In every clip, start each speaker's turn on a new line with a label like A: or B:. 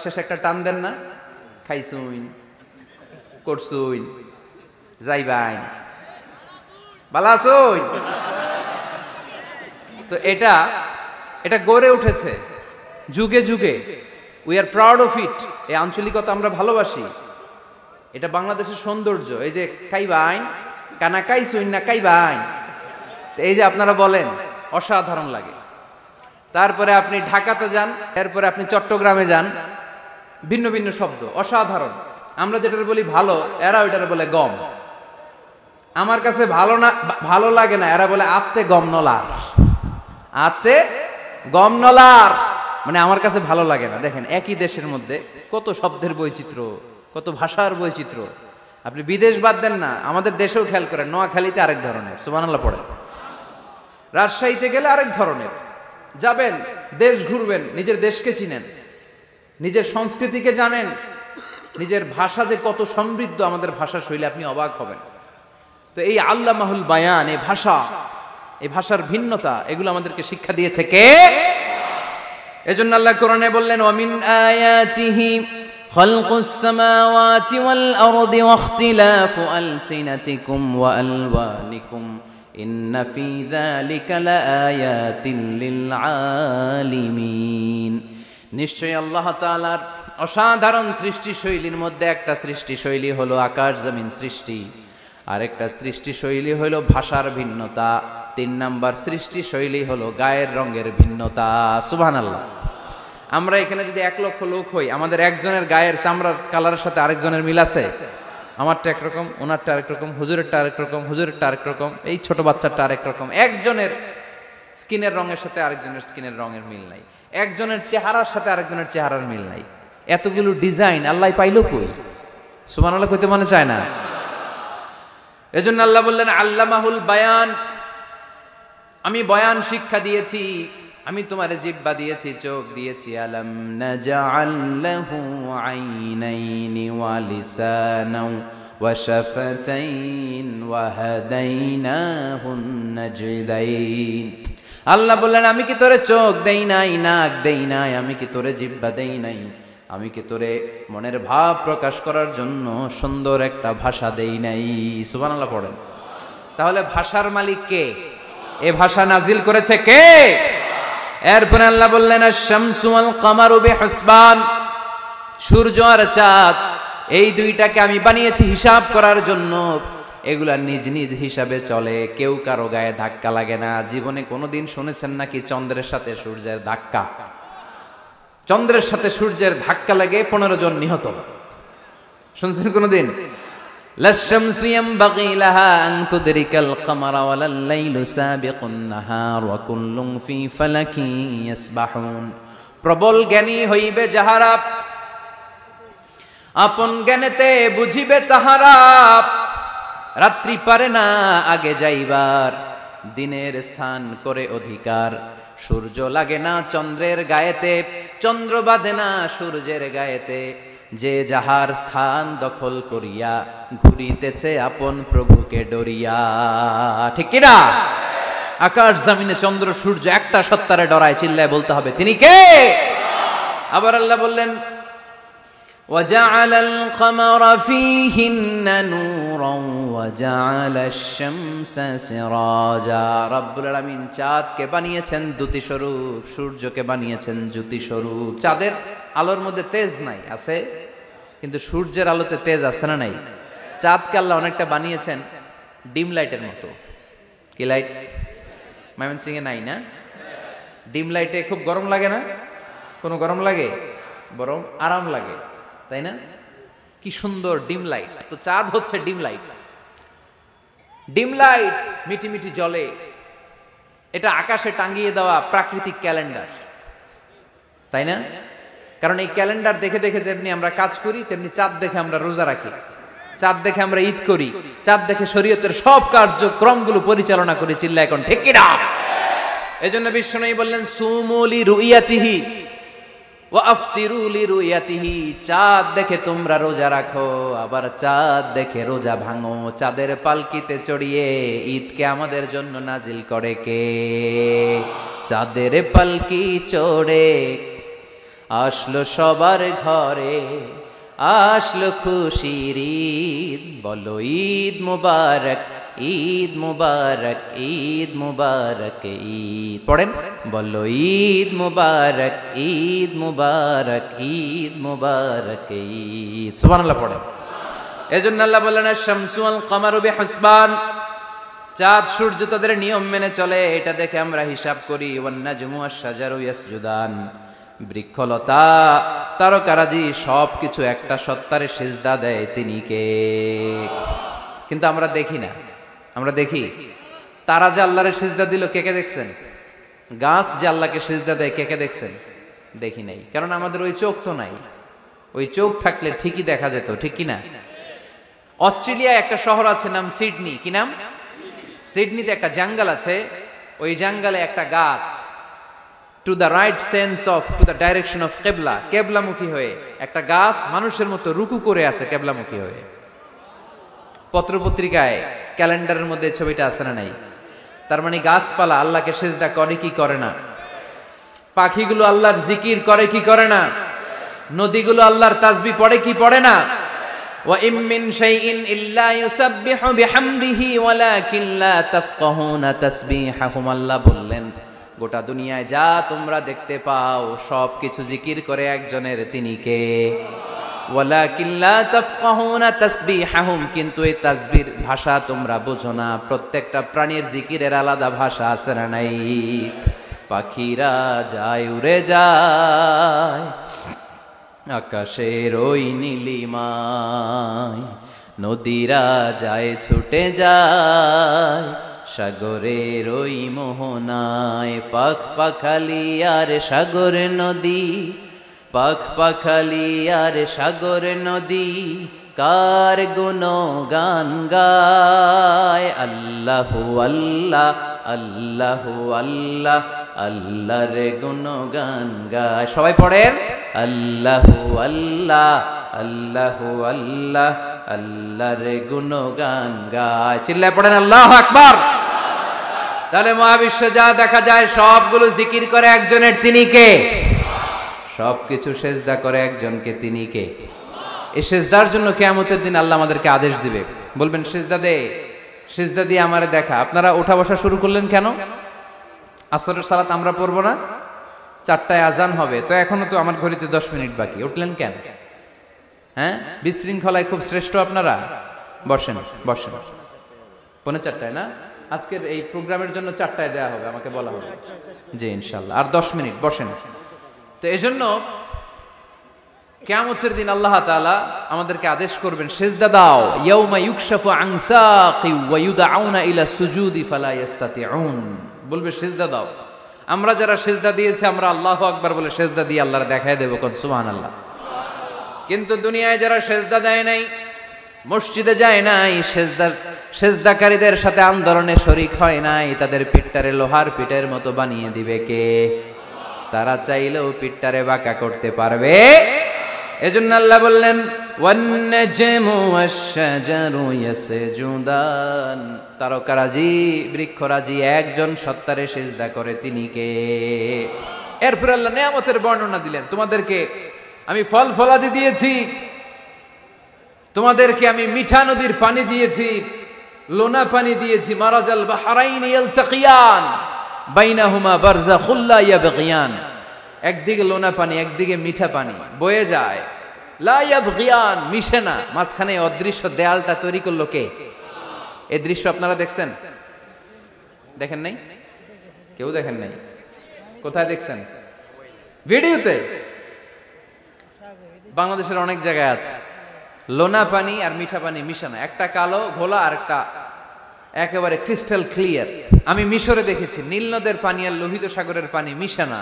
A: শেষে একটা টান দেন না, খাইছুইন করছুইন যাইবাইন বালাসুইন। তো এটা গড়ে উঠেছে যুগে যুগে। We are proud of it. এই আঞ্চলিকতা আমরা ভালোবাসি, এটা বাংলাদেশের সৌন্দর্য। এই যে কাইবাইন, কানা কাইছুইন না কাইবাইন, এই যে আপনারা বলেন, অসাধারণ লাগে। তারপরে আপনি ঢাকাতে যান, এরপরে আপনি চট্টগ্রামে যান, ভিন্ন ভিন্ন শব্দ অসাধারণ। আমরা যেটা বলি ভালো, এরা ওইটারে বলে গম। আমার কাছে ভালো লাগে না, এরা বলে আত্তে গম নলার, আত্তে গম নলার, মানে আমার কাছে ভালো লাগে না। দেখেন একই দেশের মধ্যে কত শব্দের বৈচিত্র্য, কত ভাষার বৈচিত্র্য। আপনি বিদেশ বাদ দেন না, আমাদের দেশেও খেয়াল করেন, নোয়াখালীতে আরেক ধরনের, সুবহানাল্লাহ পড়েন, রাজশাহীতে গেলে আরেক ধরনের। যাবেন, দেশ ঘুরবেন, নিজের দেশকে চিনেন, নিজের সংস্কৃতিকে জানেন, নিজের ভাষা যে কত সমৃদ্ধ, আমাদের ভাষা শৈলী, আপনি অবাক হবেন। তো এই আল্লামাহুল বায়ান, এই ভাষা, এই ভাষার ভিন্নতা, এগুলো আমাদেরকে শিক্ষা দিয়েছে কে? এজন্য আল্লাহ কোরআনে বললেন, ওয়ামিন আয়াতিহি খালকুস সামাওয়াতি ওয়াল আরদি ওয়াখতিলাফু আলসিনাতিকুম ওয়া আলওয়ানিকুম ইন্না ফি যালিকা লাআয়াতিন লিল আলিমিন। নিশ্চয়ই আল্লাহ তাআলার অসাধারণ সৃষ্টি শৈলীর মধ্যে একটা সৃষ্টি শৈলী হলো আকাশ জমিন সৃষ্টি, আরেকটা সৃষ্টি শৈলী হলো ভাষার ভিন্নতা, 3 নাম্বার সৃষ্টি শৈলী হলো গায়ের রঙের ভিন্নতা। সুবহানাল্লাহ। আমরা এখানে যদি 1 লক্ষ লোক হই, আমাদের একজনের গায়ের চামড়ার কালারের সাথে আরেকজনের মিল আছে? আমারটা একরকম, ওনারটা আরেক রকম, হুজুরেরটা আরেক রকম, হুজুরেরটা আরেক রকম, এই ছোট বাচ্চাটা আরেক রকম। একজনের স্কিনের রঙের সাথে আরেকজনের স্কিনের রঙের মিল নাই, একজনের চেহারার সাথে আরেকজনের চেহারার মিল নাই। এতগুলো ডিজাইন আল্লাহ পাইলো কই? সুবহানাল্লাহ কইতে মনে চায় না? এজন্য আল্লাহ বললেন আল্লামাহুল বায়ান, আমি বয়ান শিক্ষা দিয়েছি, আমি তোমারে জিহ্বা দিয়েছি, চোখ দিয়েছি। আলাম নাজআল লাহু আইনাইনি ওয়া লিসানাও ওয়া শাফাতাইন ওয়া হাদাইনাহুন নাজদাইন। আল্লাহ বললেন, আমি কি তোরে চোখ দেই নাই, নাক দেই নাই, আমি কি তোরে জিহ্বা দেই নাই, আমি কি তোরে মনের ভাব প্রকাশ করার জন্য সুন্দর একটা ভাষা দেই নাই? সুবহানাল্লাহ পড়েন। তাহলে ভাষার মালিক কে? এ ভাষা নাজিল করেছে কে? এরপরে আল্লাহ বললেন, আশ-শামসু ওয়াল কামারু বিহুসবান, সূর্য আর চাঁদ, এই দুইটাকে আমি বানিয়েছি হিসাব করার জন্য। এগুলা নিজ নিজ হিসাবে চলে, কেউ কারো গায়ে ধাক্কা লাগে না। জীবনে কোনোদিন শুনেছেন নাকি চন্দ্রের সাথে সূর্যের ধাক্কা? চন্দ্রের সাথে সূর্যের ধাক্কা লাগে 15 জন নিহত, শুনছেন কোনোদিন? লাশ-শামসু ইয়ানবাগি লাহা আন তুদরিকাল কামারা ওয়ালাল লাইলু সাবিকুন নাহার ওয়া কুল্লুন ফি ফালাকিন ইয়াসবাহুন। প্রবল জ্ঞানী হইবে যাহারা, আপন জ্ঞানেতে বুঝিবে তাহারা। রাত্রি পারে না আগে যাইবার, দিনের স্থান করে অধিকার। সূর্য লাগে না চন্দ্রের গায়েতে, চন্দ্র বাঁধে না সূর্যের গায়েতে। যে যাহার স্থান দখল করিয়া ঘুরিতেছে আপন প্রভুকে ডরিয়া। ঠিক কি না? আকাশ জমিনে চন্দ্র সূর্য একটা সত্তারে ডরায়, চিল্লায় বলতে হবে তিনি কে? আবার আল্লাহ বললেন, وَجَعَلَ الْقَمَرَ فِيهِنَّ نُورًا وَجَعَلَ الشَّمْسَ سِرَاجًا। রব্বুল আলামিন চাঁদকে বানিয়েছেন দ্যুতি স্বরূপ, সূর্যকে বানিয়েছেন জ্যোতি স্বরূপ। চাঁদের আলোর মধ্যে তেজ নাই, আছে, কিন্তু সূর্যের আলোতে তেজ আছে না নাই? চাঁদকে আল্লাহ অনেকটা বানিয়েছেন ডিম লাইটের মতো। কি লাইট? ময়মনসিংহে নাই না? ডিম লাইটে খুব গরম লাগে না? কোনো গরম লাগে? বরং আরাম লাগে, তাই না? কি সুন্দর ডিম লাইট। তো চাঁদ হচ্ছে ডিম লাইট। ডিম লাইট মিটি মিটি জ্বলে, এটা আকাশে টাঙিয়ে দেওয়া প্রাকৃতিক ক্যালেন্ডার, তাই না? কারণ এই ক্যালেন্ডার দেখে দেখে যেমনি আমরা কাজ করি, তেমনি চাঁদ দেখে আমরা রোজা রাখি, চাঁদ দেখে আমরা ঈদ করি, চাঁদ দেখে শরীয়তের সব কার্যক্রমগুলো পরিচালনা করি। চিল্লা এখন ঠিক কি না? এজন্য বিশ্বনবী বললেন, সুমু লিরুইয়াতিহি ওয়া আফতিরু লিরুইয়াতিহি। চাঁদ দেখে তোমরা রোজা রাখো, আবার চাঁদ দেখে রোজা ভাঙো। চাঁদের পালকিতে চড়িয়ে ঈদকে আমাদের জন্য নাজিল করে কে? চাঁদের পালকি চড়ে আসলো সবার ঘরে, আসলো খুশির ঈদ, বলো ঈদ মুবারক, ঈদ মুবারক, ঈদ মুবারক, ঈদ পড়েন, বলো ঈদ মুবারক, ঈদ মুবারক, ঈদ মুবারক, ঈদ। সুবহানাল্লাহ পড়েন। এজন্য আল্লাহ বললেন আশ-শামসু ওয়াল কামারু বিহুসবান, চাঁদ সূর্য তাদের নিয়ম মেনে চলে, এটা দেখে আমরা হিসাব করি। ওয়ান নাজমু ওয়াশ-শাজারু ইয়াসজুদান, বৃক্ষলতা তারকারাজি সবকিছু একটা সত্তারে সিজদা দেয়, তিনি কে? কিন্তু আমরা দেখি না। আমরা দেখি তারা যে আল্লাহরে সিজদা দিল, কে কে দেখছেন? গাছ যে আল্লাহকে সিজদা দেয়, কে কে দেখছেন? দেখি নাই, কারণ আমাদের ওই চোখ তো নাই। ওই চোখ থাকলে ঠিকই দেখা যেত, ঠিক কি না? অস্ট্রেলিয়ায় একটা শহর আছে নাম সিডনি। কি নাম? সিডনিতে একটা জঙ্গল আছে, ওই জঙ্গলে একটা গাছ to the right sense of, to the direction of কেবলা, কেবলামুখী হয়ে একটা গাছ মানুষের মতো রুকু করে আছে কেবলামুখী হয়ে। পত্রপত্রিকায় ক্যালেন্ডারের মধ্যে ছবিটা আছে না নাই? তার মানে গাছপালা আল্লাহকে সিজদা করে কি করে না? পাখিগুলো আল্লাহর জিকির করে কি করে না? নদীগুলো আল্লাহর তাসবিহ পড়ে কি পড়ে না? ওয়া ইম মিন শাইইন ইল্লা ইউসাব্বিহু বিহামদিহি ওয়ালাকিন লা তাফকাহুনা তাসবিহাহুম। আল্লাহ বললেন গোটা দুনিয়ায় যা তোমরা দেখতে পাও সব কিছু জিকির করে একজনের, তিনি কে? ওয়ালাকিন লা তাফকাহুনা তাসবিহাহুম, কিন্তু এই তাসবির ভাষা তোমরা বোঝো না। প্রত্যেকটা প্রাণীর জিকিরের আলাদা ভাষা আছে না নাই? পাখিরা যায় উড়ে যায় আকাশের ওই নীলিমায়, নদীরা যায় ছুটে যায় সাগরের ওই মোহনায়। পাখ পাখালি আর সাগর নদী, পাখ পাখালি আর সাগর নদী, কার গুণগান গায়। আল্লাহু আল্লাহ, আল্লাহু আল্লাহ, আল্লাহর গুণগান গায়। সবাই পড়েন আল্লাহু আল্লাহ, আল্লাহু আল্লাহ, আল্লাহর গুণগান গায়। চিল্লায় পড়েন আল্লাহু আকবার। তাহলে মহাবিশ্বে যা দেখা যায় সবগুলো জিকির করে একজনের, তিনি কে? সবকিছু সেজদা করে একজনকে, তিনি কে? এই সেজদার জন্য কিয়ামতের দিন আল্লাহ আমাদেরকে আদেশ দিবে, বলবেন সেজদা দে, সেজদা দিয়ে আমারে দেখা। আপনারা ওঠা বসা শুরু করলেন কেন? আসরের সালাত আমরা পড়বো না, 4টায় আজান হবে, তো এখনো তো আমার ঘড়িতে 10 মিনিট বাকি, উঠলেন কেন? হ্যাঁ, বিশৃঙ্খলায় খুব শ্রেষ্ঠ আপনারা। বসেন বসেন, 3:45 না? আজকের এই প্রোগ্রামের জন্য 4টায় দেয়া হবে, আমাকে বলা হবে। জি ইনশাল্লাহ, আর 10 মিনিট বসেন। তো এজন্য কিয়ামতের দিন আল্লাহ তাআলা আমাদেরকে আদেশ করবেন সিজদা দাও। ইয়াউমা ইউকশাফু আন সাকি ওয়া ইউদআউনা ইলা সুজুদি ফালা ইস্তাতিউন, বলবে সিজদা দাও। আমরা যারা সিজদা দিয়েছি আমরা আল্লাহু আকবার বলে সিজদা দিয়ে আল্লাহর দেখায় দেব, কোন সুবহানাল্লাহ। কিন্তু দুনিয়ায় যারা সিজদা দেয় নাই, মসজিদে যায় নাই, সিজদাকারীদের সাথে আন্দোলনে শরীক হয় নাই, তাদের পিঠটারে লোহার পিঠের মতো বানিয়ে দিবে কে? তারা চাইলেও পিঠটারে বাঁকা করতে পারবে? এজন্য আল্লাহ বললেন ওয়ান নাজমু ওয়াশ-শাজারু ইয়াসজুদান, তারকারাজি বৃক্ষরাজি একজন সত্তারে সিজদা করে, তিনি কে? এরপর আল্লাহ নিয়ামতের বর্ণনা দিলেন, তোমাদেরকে আমি ফল ফলাদি দিয়েছি, তোমাদেরকে আমি মিঠা নদীর পানি দিয়েছি, লোনা পানি দিয়েছি। মারাজাল বাহরাইনি ইয়ালতাকিয়ান বাইনাহুমা বারযাখুল লা ইয়াবগিয়ান, একদিকে লোনা পানি একদিকে মিঠা পানি বয়ে যায়, লা ইয়াবগিয়ান, মিশে না, মাঝখানে অদৃশ্য দেয়ালটা তৈরি করলো কে? এই দৃশ্য আপনারা দেখছেন? দেখেন নাই? কেউ দেখেন নাই? কোথায় দেখছেন? ভিডিওতে। বাংলাদেশের অনেক জায়গায় আছে লোনা পানি আর মিঠা পানি মিশানো, একটা কালো ঘোলা আর একটা একেবারে ক্রিস্টাল ক্লিয়ার। আমি মিশরে দেখেছি নীল নদের পানি আর লোহিত সাগরের পানি মিশানা,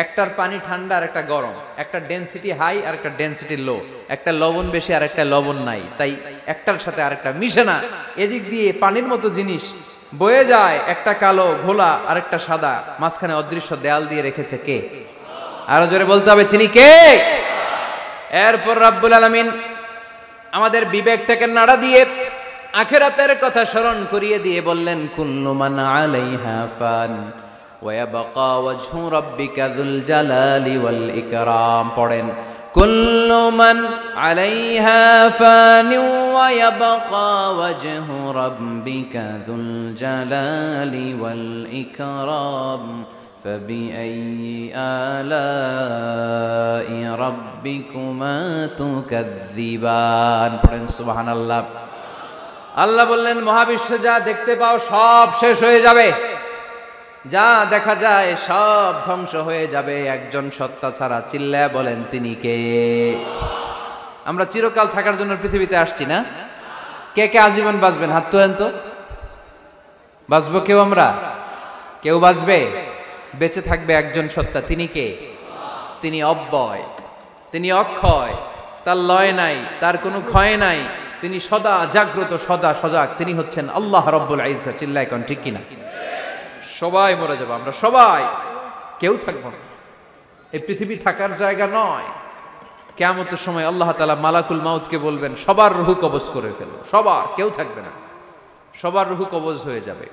A: একটার পানি ঠান্ডা আর একটা গরম, একটা ডেনসিটি হাই আর একটা ডেনসিটি লো, একটা লবণ বেশি আর একটা লবণ নাই, তাই একটার সাথে আরেকটা মিশে না। এদিক দিয়ে পানির মতো জিনিস বয়ে যায়, একটা কালো ঘোলা আর একটা সাদা, মাঝখানে অদৃশ্য দেয়াল দিয়ে রেখেছে কে? আরো জোরে বলতে হবে, তিনি কে? এরপর রাব্বুল আলামিন আমাদের বিবেকটাকে নাড়া দিয়ে আখিরাতের কথা স্মরণ করিয়ে দিয়ে বললেন কুল্লু মান আলাইহা ফান ويبقى وجه ربك ذو الجلال والإكرام পড়েন كل من عليها فان ويبقى وجه ربك ذو الجلال والإكرام فبأي آلاء ربكما تكذبان পড়েন সুবহানাল্লাহ। আল্লাহ বললেন মহাবিশ্বে যা দেখতে পাও সব শেষ হয়ে যাবে, যা দেখা যায় সব ধ্বংস হয়ে যাবে একজন সত্তা ছাড়া। চিল্লায়া বলেন তিনি কে? আমরা চিরকাল থাকার জন্য পৃথিবীতে আসছি না? কে কে আজীবন বাঁচবেন? হাত তোলেন তো। বাঁচবো কেউ? আমরা কেউ বাঁচবে? বেঁচে থাকবে একজন সত্তা, তিনি কে? তিনি অব্যয়, তিনি অক্ষয়, তার লয় নাই, তার কোনো ক্ষয় নাই, তিনি সদা জাগ্রত, সদা সজাগ, তিনি হচ্ছেন আল্লাহ রব্বুল ইজ্জত। চিল্লায় কোন ঠিক কিনা? সবাই মরে যাবো আমরা, সবাই, কেউ থাকবো না। এই পৃথিবী থাকার জায়গা নয়। কিয়ামতের সময় আল্লাহ তাআলা মালাকুল মাউতকে বলবেন সবার রূহ কবজ করে ফেলো, সবার, কেউ থাকবে না, সবার রূহ কবজ হয়ে যাবে।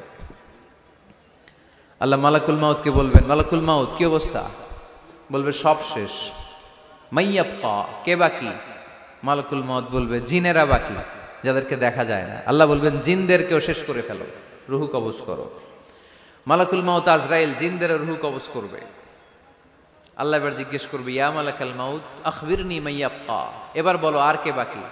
A: আল্লাহ মালাকুল মাউতকে বলবেন মালাকুল মাউত কি অবস্থা? বলবে সব শেষ। মাইয়াবকা, কে বাকি? মালাকুল মাউত বলবে জিনেরা বাকি, যাদেরকে দেখা যায় না। আল্লাহ বলবেন জিনদেরকেও শেষ করে ফেলো, রূহ কবজ করো। মালাকুল মাউত আজরাইল জিনদের রূহ কবজ করবে। আল্লাহ এবার জিজ্ঞেস করবে ইয়া মালাকাল মাউত আখবিরনি মাইয়াবকা, এবার বলো আর কে বাকি?